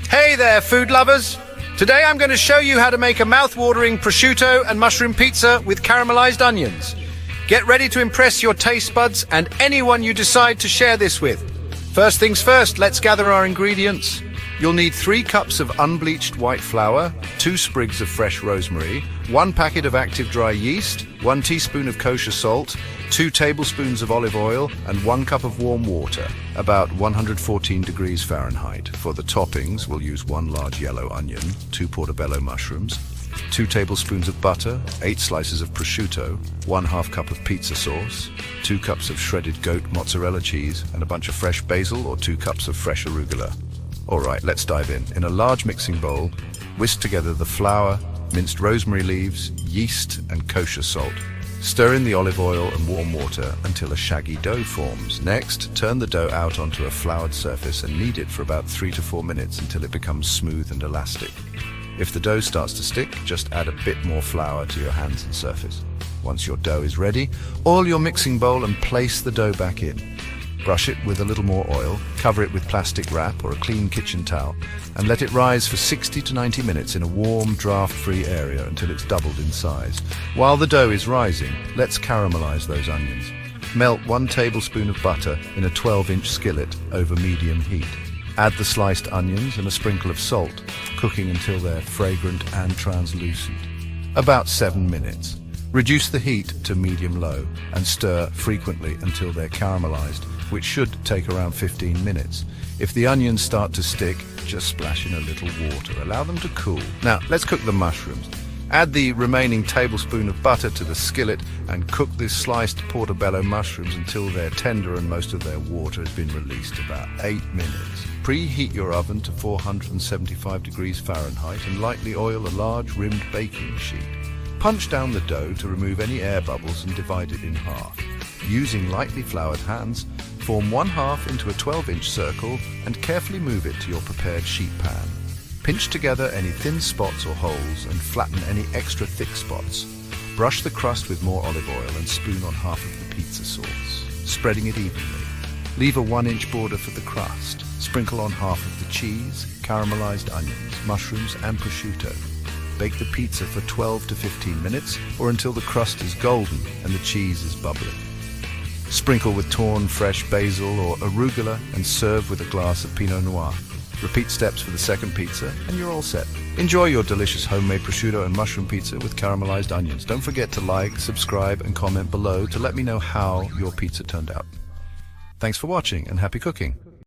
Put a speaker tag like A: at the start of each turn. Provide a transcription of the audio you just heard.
A: Hey there, food lovers! Today I'm going to show you how to make a mouth-watering prosciutto and mushroom pizza with caramelized onions. Get ready to impress your taste buds and anyone you decide to share this with. First things first, let's gather our ingredients. You'll need 3 cups of unbleached white flour, 2 sprigs of fresh rosemary, 1 packet of active dry yeast, 1 teaspoon of kosher salt, 2 tablespoons of olive oil, and 1 cup of warm water, about 114 degrees Fahrenheit. For the toppings, we'll use 1 large yellow onion, 2 portobello mushrooms, 2 tablespoons of butter, 8 slices of prosciutto, 1/2 cup of pizza sauce, 2 cups of shredded goat mozzarella cheese, and a bunch of fresh basil or 2 cups of fresh arugula. Alright, let's dive in. In a large mixing bowl, whisk together the flour, minced rosemary leaves, yeast, and kosher salt. Stir in the olive oil and warm water until a shaggy dough forms. Next, turn the dough out onto a floured surface and knead it for about 3 to 4 minutes until it becomes smooth and elastic. If the dough starts to stick, just add a bit more flour to your hands and surface. Once your dough is ready, oil your mixing bowl and place the dough back in. Brush it with a little more oil, cover it with plastic wrap or a clean kitchen towel, and let it rise for 60 to 90 minutes in a warm, draft-free area until it's doubled in size. While the dough is rising, let's caramelize those onions. Melt 1 tablespoon of butter in a 12-inch skillet over medium heat. Add the sliced onions and a sprinkle of salt, cooking until they're fragrant and translucent. About 7 minutes. Reduce the heat to medium-low and stir frequently until they're caramelized, which should take around 15 minutes. If the onions start to stick, just splash in a little water. Allow them to cool. Now, let's cook the mushrooms. Add the remaining tablespoon of butter to the skillet and cook the sliced portobello mushrooms until they're tender and most of their water has been released, about 8 minutes. Preheat your oven to 475 degrees Fahrenheit and lightly oil a large rimmed baking sheet. Punch down the dough to remove any air bubbles and divide it in half. Using lightly floured hands, form 1/2 into a 12-inch circle and carefully move it to your prepared sheet pan. Pinch together any thin spots or holes and flatten any extra thick spots. Brush the crust with more olive oil and spoon on half of the pizza sauce, spreading it evenly. Leave a 1-inch border for the crust. Sprinkle on half of the cheese, caramelized onions, mushrooms, and prosciutto. Bake the pizza for 12 to 15 minutes or until the crust is golden and the cheese is bubbling. Sprinkle with torn fresh basil or arugula and serve with a glass of Pinot Noir. Repeat steps for the second pizza and you're all set. Enjoy your delicious homemade prosciutto and mushroom pizza with caramelized onions. Don't forget to like, subscribe, and comment below to let me know how your pizza turned out. Thanks for watching and happy cooking.